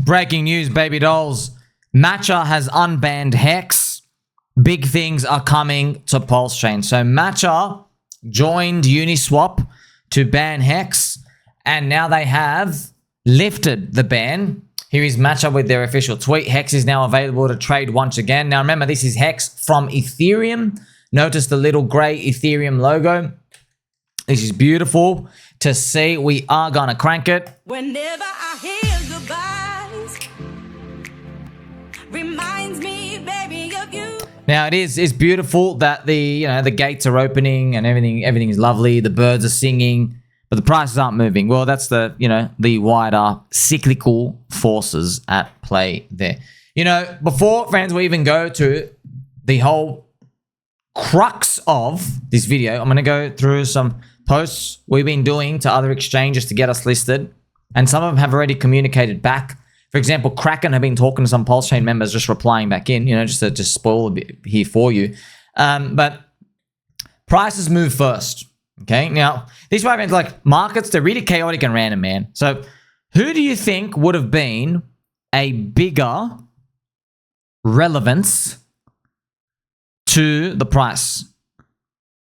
Breaking news, baby dolls. Matcha has unbanned HEX. Big things are coming to PulseChain. So Matcha joined Uniswap to ban HEX, and now they have lifted the ban. Here is Matcha with their official tweet. HEX is now available to trade once again. Now remember, this is HEX from Ethereum. Notice the little gray Ethereum logo. This is beautiful to see. We are gonna crank it. Whenever I hear goodbyes, reminds me, baby, of you. Now it's beautiful that the gates are opening and everything is lovely. The birds are singing, but the prices aren't moving. Well, that's the wider cyclical forces at play there. Before friends, we even go to the whole crux of this video, I'm going to go through some posts we've been doing to other exchanges to get us listed, and some of them have already communicated back. For example, Kraken have been talking to some PulseChain members, just replying back in, just to just spoil a bit here for you. But prices move first. Okay, now these are like markets, they're really chaotic and random, man. So who do you think would have been a bigger relevance to the price?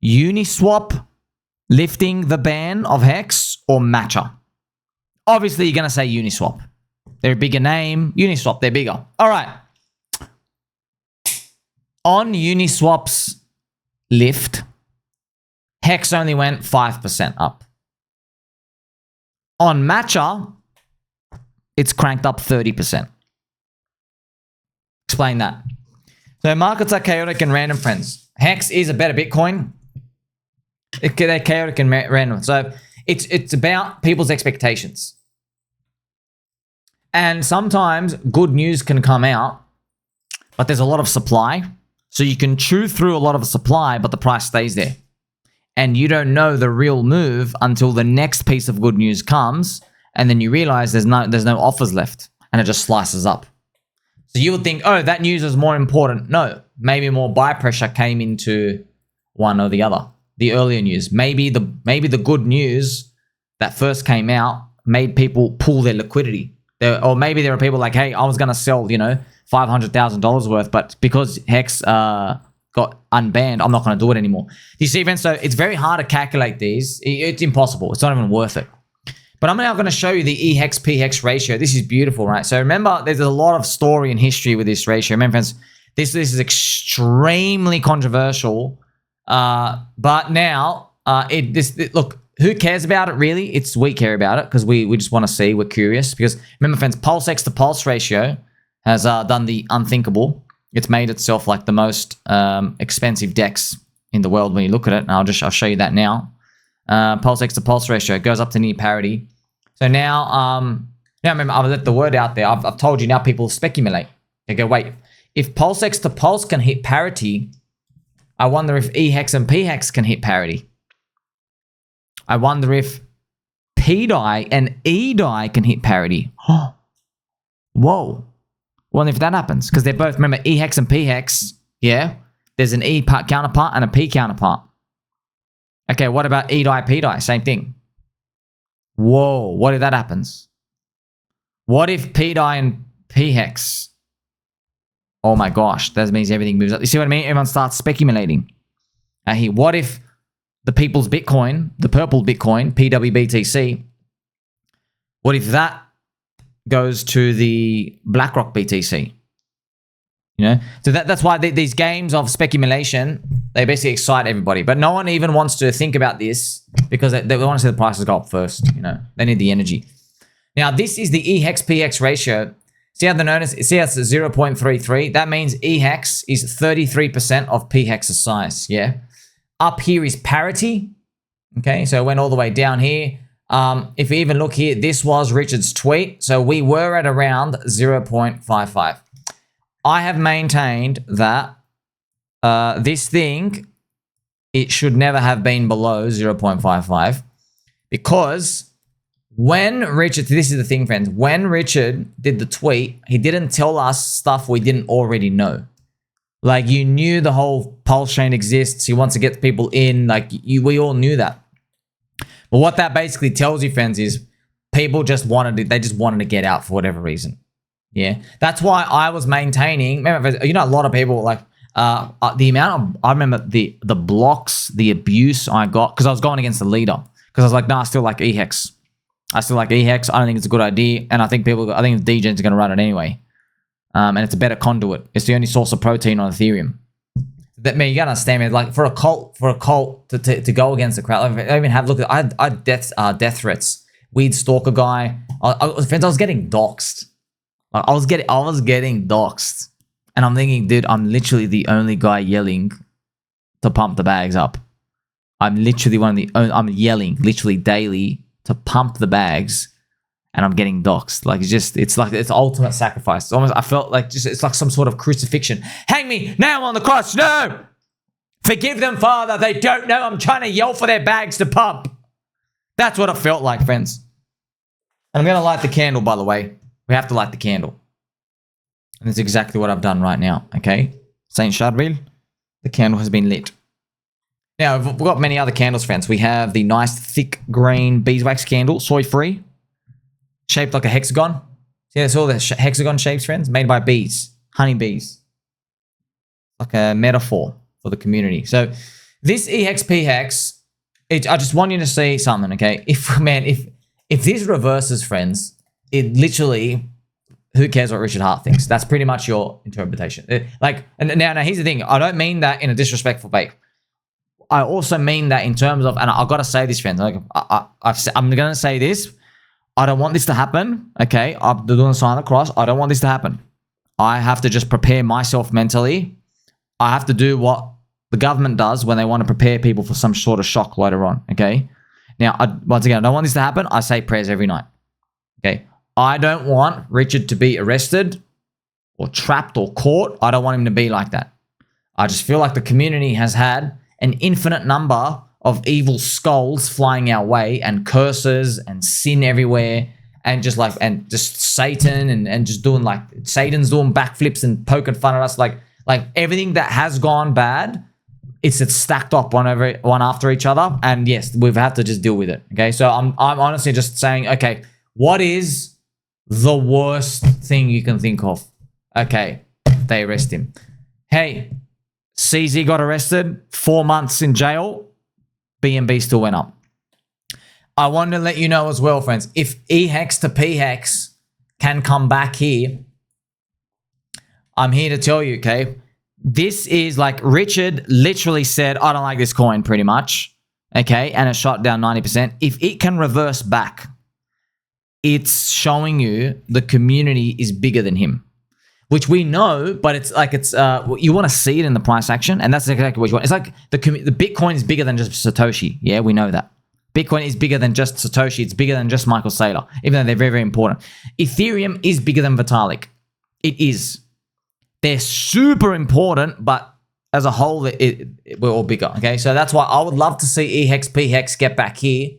Uniswap lifting the ban of HEX or Matcha? Obviously, you're going to say Uniswap. They're a bigger name. Uniswap, they're bigger. All right. On Uniswap's lift, HEX only went 5% up. On Matcha, it's cranked up 30%. Explain that. So markets are chaotic and random, friends. HEX is a better Bitcoin. They're chaotic and random. So it's about people's expectations. And sometimes good news can come out, but there's a lot of supply. So you can chew through a lot of supply, but the price stays there. And you don't know the real move until the next piece of good news comes, and then you realize there's no offers left, and it just slices up. So you would think, oh, that news is more important. No, maybe more buy pressure came into one or the other. The earlier news, maybe the good news that first came out made people pull their liquidity. Or maybe there are people like, hey, I was gonna sell, $500,000 worth, but because HEX got unbanned, I'm not going to do it anymore. You see, friends, so it's very hard to calculate these. It's impossible. It's not even worth it. But I'm now going to show you the eHEX pHEX ratio. This is beautiful, right? So remember, there's a lot of story and history with this ratio. Remember, friends, this is extremely controversial. But now, look, who cares about it really? We care about it because we just want to see. We're curious because remember, friends, pulse-X to pulse ratio has done the unthinkable. It's made itself like the most expensive DEX in the world when you look at it. And I'll show you that now. PulseX to pulse ratio goes up to near parity. So now remember, I've let the word out there. I've told you now people speculate. They go, wait, if PulseX to pulse can hit parity, I wonder if eHEX and pHEX can hit parity. I wonder if pDAI and eDAI can hit parity. Whoa. Well, if that happens, because they're both, remember, eHEX and pHEX, yeah? There's an E counterpart and a P counterpart. Okay, what about eDAI, pDAI? Same thing. Whoa, what if that happens? What if pDAI and pHEX? Oh my gosh, that means everything moves up. You see what I mean? Everyone starts speculating. Here, what if the people's Bitcoin, the purple Bitcoin, PWBTC, what if that goes to the BlackRock BTC? So that's why these games of speculation, they basically excite everybody. But no one even wants to think about this because they want to see the prices go up first. They need the energy. Now, this is the eHEX pHEX ratio. See how see how it's 0.33? That means eHEX is 33% of pHEX's size, yeah? Up here is parity, okay? So it went all the way down here. If you even look here, this was Richard's tweet. So we were at around 0.55. I have maintained that this thing, it should never have been below 0.55 because when Richard, this is the thing, friends, when Richard did the tweet, he didn't tell us stuff we didn't already know. Like, you knew the whole PulseChain exists. He wants to get people in. Like, we all knew that. But what that basically tells you, friends, is people just wanted to get out for whatever reason. Yeah, that's why I was maintaining. Remember, you know, a lot of people like the amount of. I remember the blocks, the abuse I got because I was going against the leader. Because I was like, nah, I still like eHEX. I still like eHEX. I don't think it's a good idea, and I think I think DGens are going to run it anyway. And it's a better conduit. It's the only source of protein on Ethereum. That man, you gotta understand, man. Like for a cult to go against the crowd. Like, I even have look at I had death threats. Weed stalker guy. I was getting doxxed. Like, I was getting doxxed, and I'm thinking, dude, I'm literally the only guy yelling to pump the bags up. I'm literally I'm yelling literally daily to pump the bags, and I'm getting doxxed. Like it's ultimate sacrifice. It's almost, I felt like it's like some sort of crucifixion. Hang me now on the cross. No, forgive them, Father. They don't know. I'm trying to yell for their bags to pump. That's what it felt like, friends. And I'm gonna light the candle, by the way. We have to light the candle, and that's exactly what I've done right now. Okay, Saint Charbel, the candle has been lit. Now, we've got many other candles, friends. We have the nice thick green beeswax candle, soy-free, shaped like a hexagon. See, that's all the hexagon shapes, friends, made by bees, honey bees. Like a metaphor for the community. So this eHEX pHEX, I just want you to see something, okay? If this reverses, friends, it literally, who cares what Richard Hart thinks? That's pretty much your interpretation. And now here's the thing. I don't mean that in a disrespectful way. I also mean that in terms of, and I've got to say this, friends. Like, I'm going to say this. I don't want this to happen. Okay, I'm doing a sign of the cross. I don't want this to happen. I have to just prepare myself mentally. I have to do what the government does when they want to prepare people for some sort of shock later on. Okay. Now, once again, I don't want this to happen. I say prayers every night. Okay. I don't want Richard to be arrested or trapped or caught. I don't want him to be like that. I just feel like the community has had an infinite number of evil skulls flying our way and curses and sin everywhere and just Satan and just doing like Satan's doing backflips and poking fun at us like everything that has gone bad. It's stacked up one after each other, and yes, we've had to just deal with it. Okay, so I'm honestly just saying, okay, what is the worst thing you can think of? Okay, they arrest him. Hey, CZ got arrested, 4 months in jail. BNB still went up. I wanted to let you know as well, friends, if eHEX to pHEX can come back here, I'm here to tell you, okay, this is like Richard literally said, I don't like this coin pretty much, okay, and it shot down 90%. If it can reverse back, it's showing you the community is bigger than him. Which we know, but it's like you want to see it in the price action, and that's exactly what you want. It's like the Bitcoin is bigger than just Satoshi. Yeah, we know that. Bitcoin is bigger than just Satoshi. It's bigger than just Michael Saylor, even though they're very, very important. Ethereum is bigger than Vitalik. It is. They're super important, but as a whole, we're all bigger. Okay, so that's why I would love to see eHEX pHEX get back here,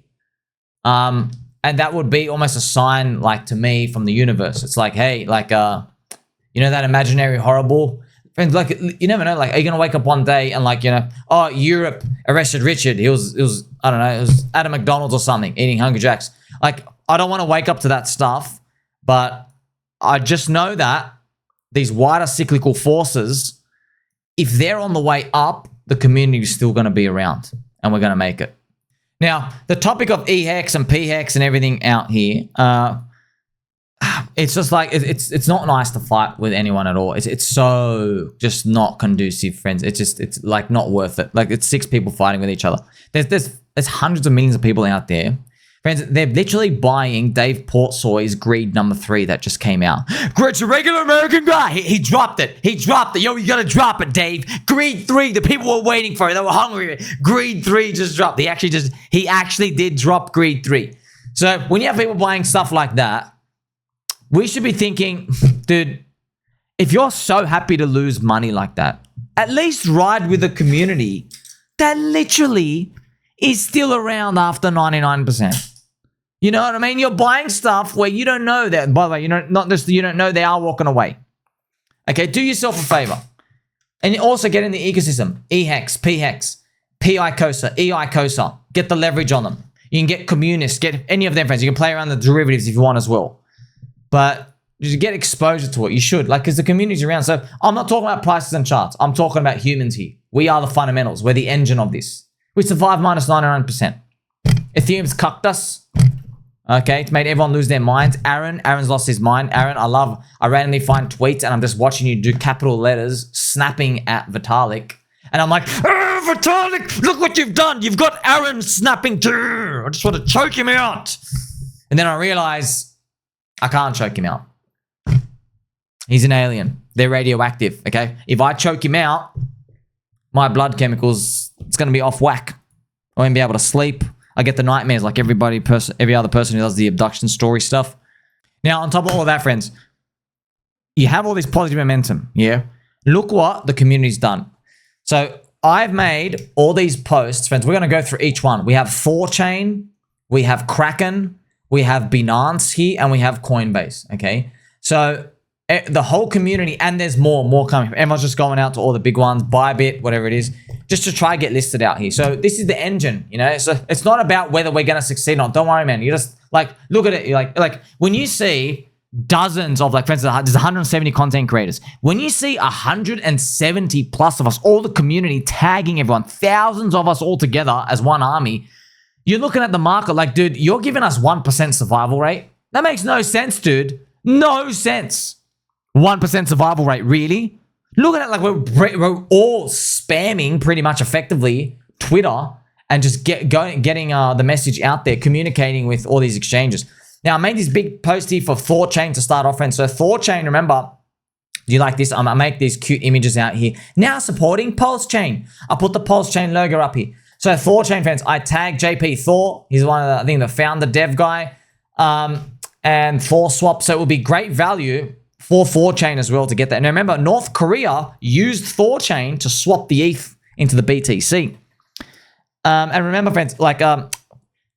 and that would be almost a sign, like to me, from the universe. It's like, hey, like you know that imaginary horrible? Friends, like, you never know. Like, are you going to wake up one day and like, you know, oh, Europe arrested Richard. It was, I don't know, it was at a McDonald's or something, eating Hungry Jacks. Like, I don't want to wake up to that stuff, but I just know that these wider cyclical forces, if they're on the way up, the community is still going to be around and we're going to make it. Now, the topic of eHEX and pHEX and everything out here, it's just like it's not nice to fight with anyone at all. It's so just not conducive, friends. It's like not worth it. Like, it's 6 people fighting with each other. There's hundreds of millions of people out there, friends. They're literally buying Dave PortSoy's Greed #3 that just came out. It's a regular American guy. He dropped it. He dropped it. Yo, you gotta drop it, Dave. Greed 3. The people were waiting for it. They were hungry. Greed 3 just dropped. He actually did drop Greed 3. So when you have people buying stuff like that, we should be thinking, dude, if you're so happy to lose money like that, at least ride with a community that literally is still around after 99%. You know what I mean? You're buying stuff where you don't know that. By the way, you don't know they are walking away. Okay, do yourself a favor. And also get in the ecosystem. eHEX, pHEX, PICOSA, eICOSA. Get the leverage on them. You can get communists, get any of them, friends. You can play around the derivatives if you want as well. But Just get exposure to it. You should, like, because the community's around. So I'm not talking about prices and charts. I'm talking about humans here. We are the fundamentals. We're the engine of this. We survived minus 99%. Ethereum's cucked us. Okay, it's made everyone lose their minds. Aaron's lost his mind. Aaron, I randomly find tweets and I'm just watching you do capital letters snapping at Vitalik. And I'm like, Vitalik, look what you've done. You've got Aaron snapping too. I just want to choke him out. And then I realize I can't choke him out. He's an alien. They're radioactive, okay? If I choke him out, my blood chemicals, it's going to be off whack. I won't be able to sleep. I get the nightmares like every other person who does the abduction story stuff. Now, on top of all of that, friends, you have all this positive momentum, yeah? Look what the community's done. So I've made all these posts, friends. We're going to go through each one. We have ThorChain, we have Kraken, we have Binance here, and we have Coinbase, okay? So the whole community, and there's more coming. Everyone's just going out to all the big ones, Bybit, whatever it is, just to try get listed out here. So this is the engine, you know? So it's not about whether we're going to succeed or not. Don't worry, man. You just, like, look at it. You're like when you see dozens of, like, for instance, there's 170 content creators. When you see 170 plus of us, all the community tagging everyone, thousands of us all together as one army, you're looking at the market like, dude, you're giving us 1% survival rate. That makes no sense, dude. No sense. 1% survival rate, really? Look at it like we're all spamming pretty much effectively Twitter and just getting the message out there, communicating with all these exchanges. Now, I made this big post here for ThorChain to start off. And so ThorChain, remember, do you like this? I make these cute images out here. Now supporting PulseChain. I put the PulseChain logo up here. So ThorChain fans, I tagged JP Thor. He's one of the, I think, the founder dev guy. And ThorSwap. So it will be great value for ThorChain as well to get that. Now remember, North Korea used ThorChain to swap the ETH into the BTC. And remember, friends, like,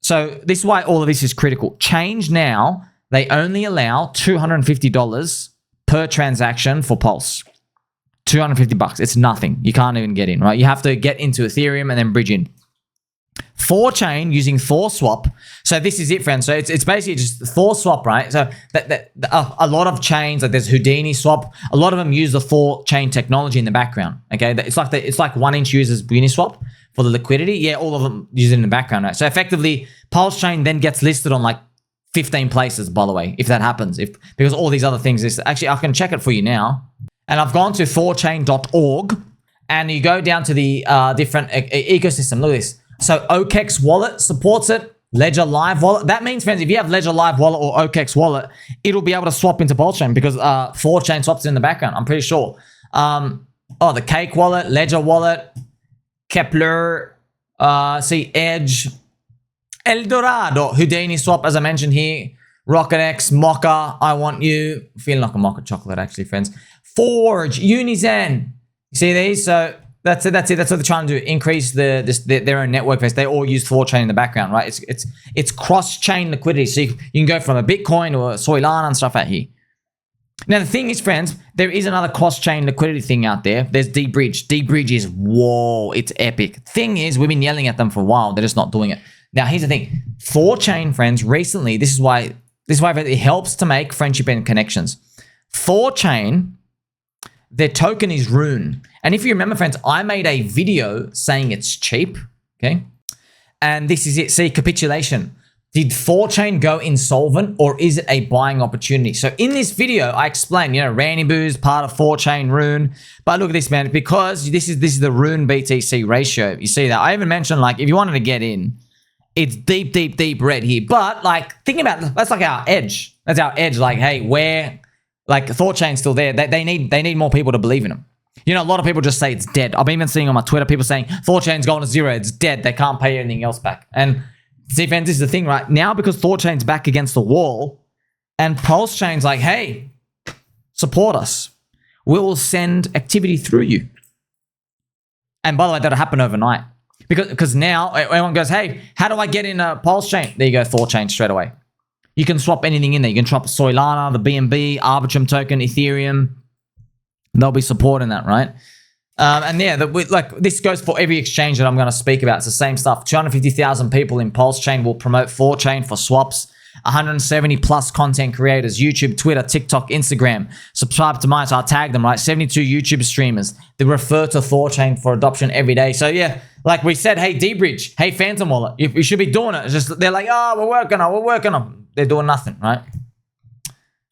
so this is why all of this is critical. Change now, they only allow $250 per transaction for Pulse. $250. It's nothing. You can't even get in, right? You have to get into Ethereum and then bridge in. ThorChain using ThorSwap. So this is it, friends. So it's basically just ThorSwap, right? So a lot of chains, like there's Houdini Swap, a lot of them use the ThorChain technology in the background. Okay, it's like 1inch uses Uniswap for the liquidity. Yeah, all of them use it in the background, right? So effectively, PulseChain then gets listed on like 15 places, by the way, if that happens. Because all these other things, actually, I can check it for you now. And I've gone to thorchain.org, and you go down to the different ecosystem. Look at this. So eHEX wallet supports it. Ledger Live wallet. That means, friends, if you have Ledger Live wallet or eHEX wallet, it'll be able to swap into PulseChain because ThorChain swaps it in the background. I'm pretty sure. The Cake wallet, Ledger wallet, Kepler, Edge, Eldorado, Houdini swap, as I mentioned here, RocketX, Mocha, I Want You. Feeling like a Mocha chocolate, actually, friends. Forge, Unizen. You see these? So that's it. That's what they're trying to do. Increase their own network base. They all use ThorChain in the background, right? It's cross-chain liquidity. So you can go from a Bitcoin or a Solana and stuff out here. Now, the thing is, friends, there is another cross-chain liquidity thing out there. There's D-Bridge. D-Bridge is, whoa, it's epic. Thing is, we've been yelling at them for a while. They're just not doing it. Now, here's the thing. ThorChain, friends, recently, this is why it helps to make friendship and connections. ThorChain, their token is Rune. And if you remember, friends, I made a video saying it's cheap, okay? And this is it. See, capitulation. Did ThorChain go insolvent or is it a buying opportunity? So in this video, I explained, Randy Boo's part of ThorChain, Rune. But look at this, man, because this is the Rune BTC ratio. You see that? I even mentioned, like, if you wanted to get in, it's deep, deep, deep red here. But, like, thinking about, that's like our edge. That's our edge. Like, hey, like, ThorChain's still there. They need more people to believe in them. A lot of people just say it's dead. I've even seeing on my Twitter people saying ThorChain's going to zero. It's dead. They can't pay anything else back. And see, friends, this is the thing, right? Now, because ThorChain's back against the wall and PulseChain's like, hey, support us. We will send activity through you. And by the way, that'll happen overnight. Because now everyone goes, hey, how do I get in a PulseChain? There you go, ThorChain straight away. You can swap anything in there. You can swap Solana, the BNB, Arbitrum token, Ethereum. They'll be supporting that, right? And yeah, this goes for every exchange that I'm going to speak about. It's the same stuff. 250,000 people in PulseChain will promote ThorChain for swaps. 170 plus content creators, YouTube, Twitter, TikTok, Instagram. Subscribe to mine, so I'll tag them, right? 72 YouTube streamers. They refer to ThorChain for adoption every day. So yeah, like we said, hey, D-Bridge, hey, Phantom Wallet, you should be doing it. It's just, they're like, oh, we're working on. They're doing nothing, right?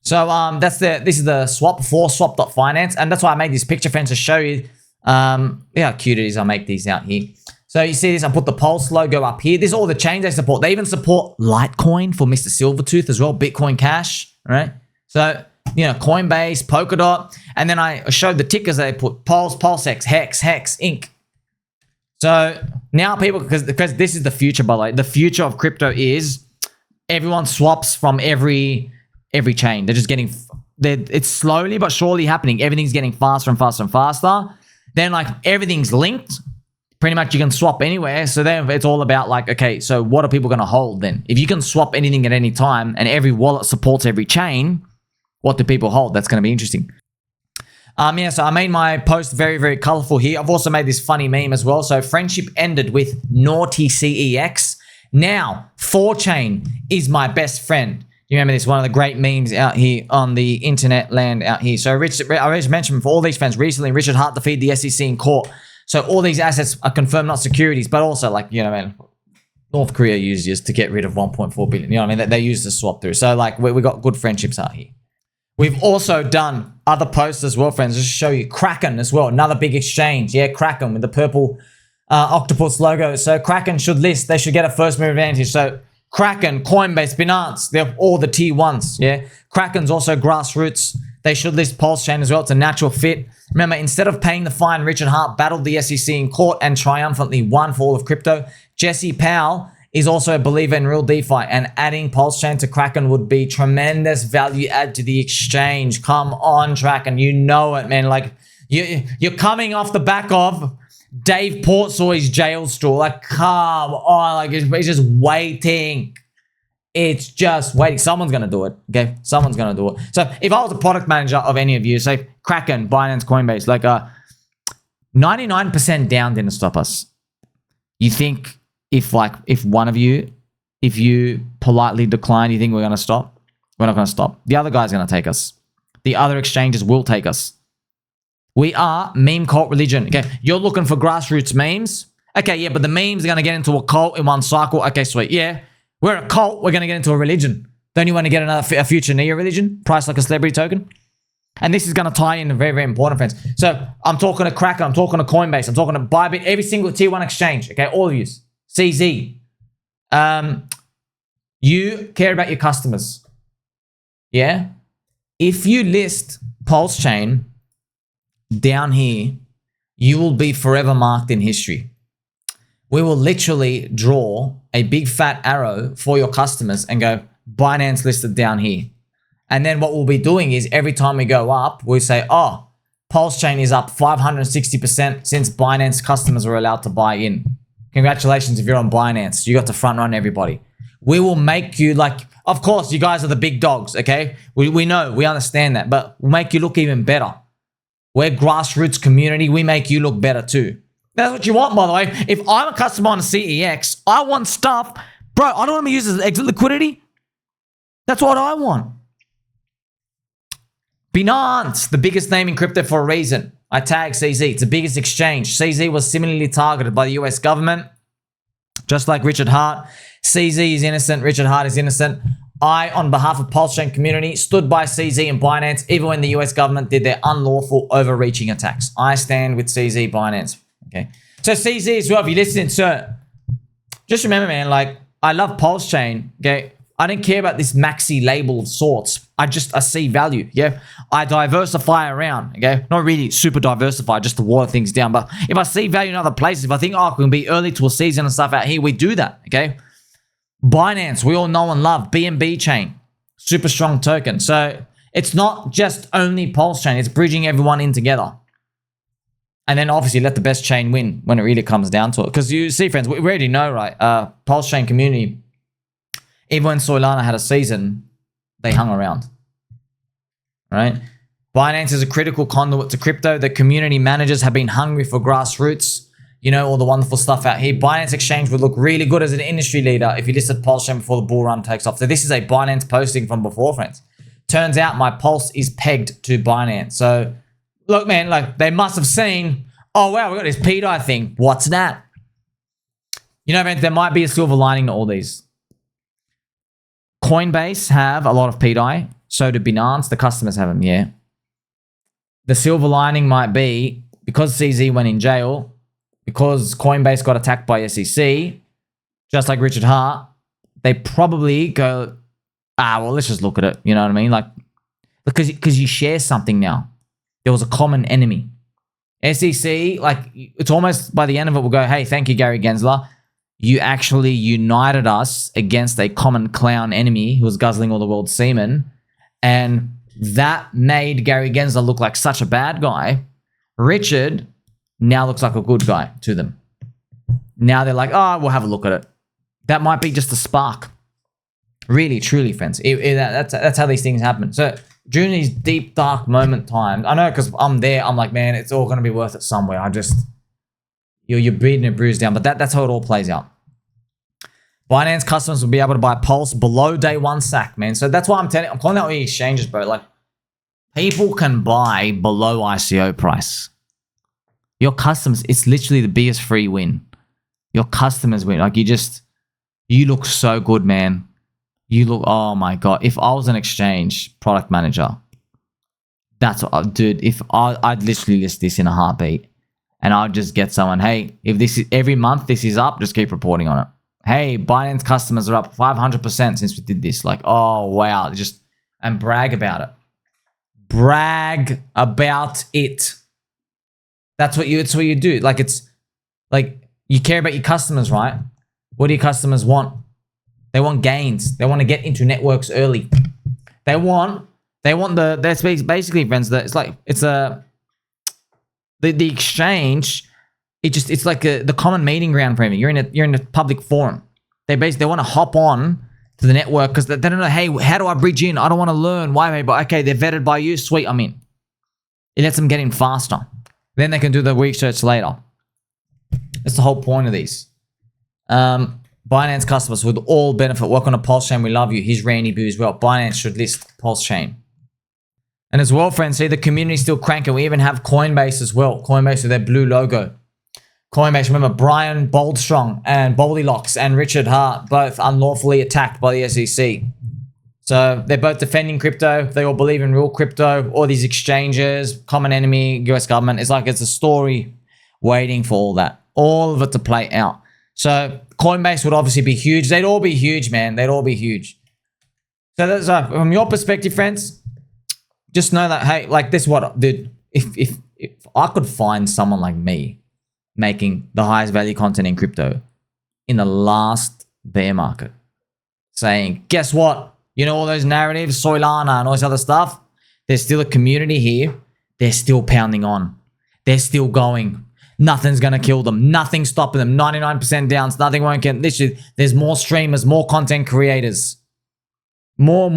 So this is the swap for swap.finance, and that's why I made this picture, friends, to show you how cute it is. I'll make these out here. So you see this, I put the Pulse logo up here. This is all the chains they support. They even support Litecoin for Mr. Silvertooth as well, Bitcoin Cash, right? So, you know, Coinbase, Polkadot, and then I showed the tickers they put, Pulse, PulseChain, HEX, Inc. So now people, because this is the future, by the way, the future of crypto is everyone swaps from every chain. They're just getting, it's slowly but surely happening. Everything's getting faster and faster and faster. Then like everything's linked. Pretty much you can swap anywhere. So then it's all about like, okay, so what are people going to hold then? If you can swap anything at any time and every wallet supports every chain, what do people hold? That's going to be interesting. Yeah, so I made my post very, very colorful here. I've also made this funny meme as well. So friendship ended with naughty CEX. Now, ThorChain is my best friend. You remember this? One of the great memes out here on the internet land out here. So I already mentioned for all these friends recently, Richard Hart defeated the SEC in court. So all these assets are confirmed not securities, but also like, you know, man, North Korea used this to get rid of 1.4 billion. You know what I mean? They used the swap through. So like we got good friendships out here. We've also done other posts as well, friends, just to show you. Kraken as well, another big exchange. Yeah, Kraken with the purple octopus logo. So Kraken should list. They should get a first move advantage. So Kraken, Coinbase, Binance, they're all the T1s. Yeah, Kraken's also grassroots. They should list PulseChain as well. It's a natural fit. Remember, instead of paying the fine, Richard Hart battled the SEC in court and triumphantly won for all of crypto. Jesse Powell is also a believer in real DeFi, and adding PulseChain to Kraken would be tremendous value add to the exchange. Come on, Kraken, you know it, man. Like you're coming off the back of Dave PortSoy's jail straw. Like, come on, like it's just waiting. It's just waiting. Someone's going to do it, okay? Someone's going to do it. So if I was a product manager of any of you, say Kraken, Binance, Coinbase, like 99% down didn't stop us. You think if one of you, if you politely decline, you think we're going to stop? We're not going to stop. The other guy's going to take us. The other exchanges will take us. We are meme cult religion, okay? You're looking for grassroots memes? Okay, yeah, but the memes are going to get into a cult in one cycle. Okay, sweet, yeah. We're a cult. We're going to get into a religion. Don't you want to get a future Neo religion? Price like a celebrity token? And this is going to tie in very, very important, friends. So I'm talking to Kraken. I'm talking to Coinbase. I'm talking to Bybit. Every single tier 1 exchange. Okay, all of you. CZ. You care about your customers. Yeah? If you list PulseChain down here, you will be forever marked in history. We will literally draw a big fat arrow for your customers and go, Binance listed down here. And then what we'll be doing is every time we go up, we say, oh, PulseChain is up 560% since Binance customers were allowed to buy in. Congratulations if you're on Binance. You got to front run everybody. We will make you like, of course, you guys are the big dogs, okay? We know, we understand that, but we'll make you look even better. We're grassroots community. We make you look better too. That's what you want, by the way. If I'm a customer on a CEX, I want stuff. Bro, I don't want to be used as exit liquidity. That's what I want. Binance, the biggest name in crypto for a reason. I tag CZ. It's the biggest exchange. CZ was similarly targeted by the US government, just like Richard Hart. CZ is innocent. Richard Hart is innocent. I, on behalf of PulseChain community, stood by CZ and Binance even when the US government did their unlawful overreaching attacks. I stand with CZ Binance. Okay. So CZ as well, if you're listening, sir, just remember, man, like, I love PulseChain, okay? I don't care about this maxi label of sorts. I see value, yeah? I diversify around, okay? Not really super diversify, just to water things down. But if I see value in other places, if I think, oh, we can be early to a season and stuff out here, we do that, okay? Binance, we all know and love. BNB chain, super strong token. So it's not just only PulseChain, it's bridging everyone in together. And then obviously let the best chain win when it really comes down to it. Because you see, friends, we already know, right? PulseChain community, even when Solana had a season, they hung around, right? Binance is a critical conduit to crypto. The community managers have been hungry for grassroots. you know, all the wonderful stuff out here. Binance Exchange would look really good as an industry leader if you listed PulseChain before the bull run takes off. So this is a Binance posting from before, friends. Turns out my pulse is pegged to Binance. So look, man, like they must have seen, oh wow, we got this pHEX thing. What's that? You know, man, there might be a silver lining to all these. Coinbase have a lot of pHEX. So do Binance. The customers have them, yeah. The silver lining might be because CZ went in jail, because Coinbase got attacked by SEC, just like Richard Hart, they probably go, well, let's just look at it. You know what I mean? Like, because you share something now. There was a common enemy. SEC, like, it's almost by the end of it, we'll go, hey, thank you, Gary Gensler. You actually united us against a common clown enemy who was guzzling all the world's semen. And that made Gary Gensler look like such a bad guy. Richard now looks like a good guy to them. Now they're like, oh, we'll have a look at it. That might be just a spark. Really, truly, friends. That's how these things happen. So during these deep, dark moment times, I know because I'm there, I'm like, man, it's all going to be worth it somewhere. You're beating it bruised down, but that's how it all plays out. Binance customers will be able to buy Pulse below day one sack, man. So that's why I'm calling out the exchanges, bro. Like, people can buy below ICO price. Your customers, it's literally the biggest free win. Your customers win. Like, you look so good, man. You look, oh my God. If I was an exchange product manager, that's what, dude, I'd literally list this in a heartbeat. And I'd just get someone, hey, if this is every month this is up, just keep reporting on it. Hey, Binance customers are up 500% since we did this. Like, oh wow, and brag about it. Brag about it. It's what you do. Like, it's like you care about your customers, right? What do your customers want? They want gains. They want to get into networks early. That's basically, friends, the exchange. It's like the common meeting ground for me. You're in a public forum. They want to hop on to the network because they don't know, hey, how do I bridge in? I don't want to learn. Why? But okay, they're vetted by you. Sweet, I'm in. It lets them get in faster. Then they can do the research later. That's the whole point of these. Binance customers would all benefit. Welcome to PulseChain. We love you. Here's Randy Boo as well. Binance should list PulseChain. And as well, friends, see the community still cranking. We even have Coinbase as well. Coinbase with their blue logo. Coinbase, remember, Brian Boldstrong and Goldilocks and Richard Hart, both unlawfully attacked by the SEC. So they're both defending crypto. They all believe in real crypto. All these exchanges, common enemy, US government. It's like it's a story waiting for all that. All of it to play out. So Coinbase would obviously be huge. They'd all be huge, man. They'd all be huge. So that's from your perspective, friends, just know that, hey, like this, what, dude, if I could find someone like me making the highest value content in crypto in the last bear market, saying, guess what? You know, all those narratives, Solana and all this other stuff, there's still a community here. They're still pounding on. They're still going. Nothing's going to kill them. Nothing's stopping them. 99% downs. Nothing won't get. Literally, there's more streamers, more content creators. More.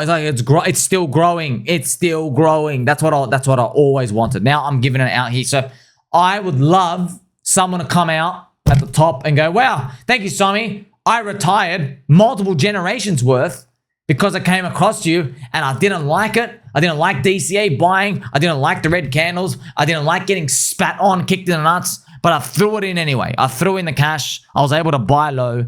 It's like it's still growing. It's still growing. That's what I always wanted. Now I'm giving it out here. So I would love someone to come out at the top and go, wow, thank you, Sommi. I retired multiple generations worth because I came across you and I didn't like it. I didn't like DCA buying. I didn't like the red candles. I didn't like getting spat on, kicked in the nuts, but I threw it in anyway. I threw in the cash. I was able to buy low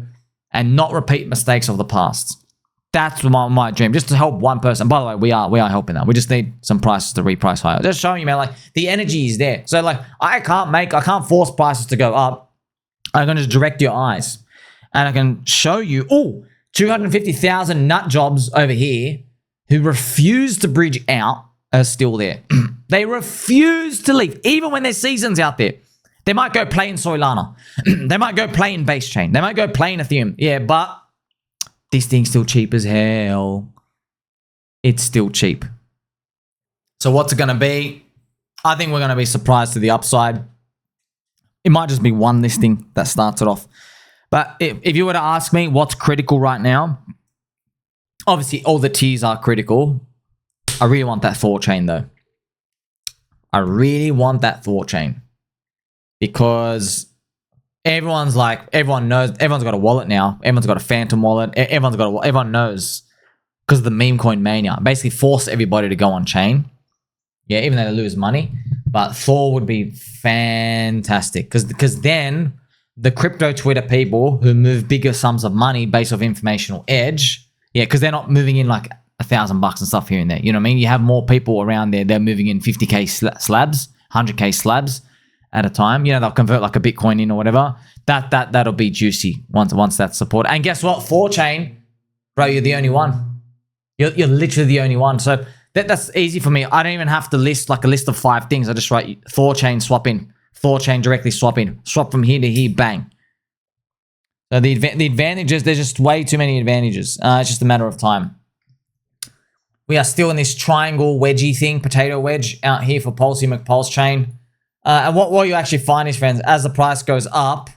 and not repeat mistakes of the past. That's my dream, just to help one person. By the way, we are helping that. We just need some prices to reprice higher. Just showing you, man, like the energy is there. So like I can't force prices to go up. I'm going to direct your eyes and I can show you, 250,000 nut jobs over here who refuse to bridge out are still there. They refuse to leave, even when there's seasons out there. They might go play in Solana. They might go play in Base Chain. They might go play in Ethereum. Yeah, but this thing's still cheap as hell. It's still cheap. So what's it going to be? I think we're going to be surprised to the upside. It might just be one listing that starts it off. But if you were to ask me what's critical right now, obviously all the tiers are critical. I really want that ThorChain though. I really want that ThorChain. because everyone knows, everyone's got a wallet now. Everyone's got a Phantom wallet. Everyone knows because of the meme coin mania. Basically force everybody to go on chain. Yeah, even though they lose money. But Thor would be fantastic because then the crypto Twitter people who move bigger sums of money based off informational edge, yeah, because they're not moving in like $1,000 and stuff here and there. You know what I mean? You have more people around there. They're moving in 50K slabs, 100K slabs at a time. You know, they'll convert like a Bitcoin in or whatever. That'll be juicy once that's supported. And guess what? ThorChain, bro, you're the only one. You're literally the only one. So that's easy for me. I don't even have to list like a list of 5 things. I just write ThorChain swap in, ThorChain directly swap in, swap from here to here, bang. So the advantages, there's just way too many advantages. It's just a matter of time. We are still in this triangle wedgie thing, potato wedge out here for PulseChain. And what you actually find is, friends, as the price goes up,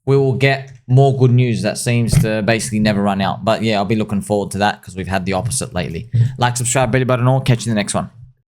we will get more good news that seems to basically never run out. But yeah, I'll be looking forward to that because we've had the opposite lately. Like, subscribe, belly button all. Catch you in the next one.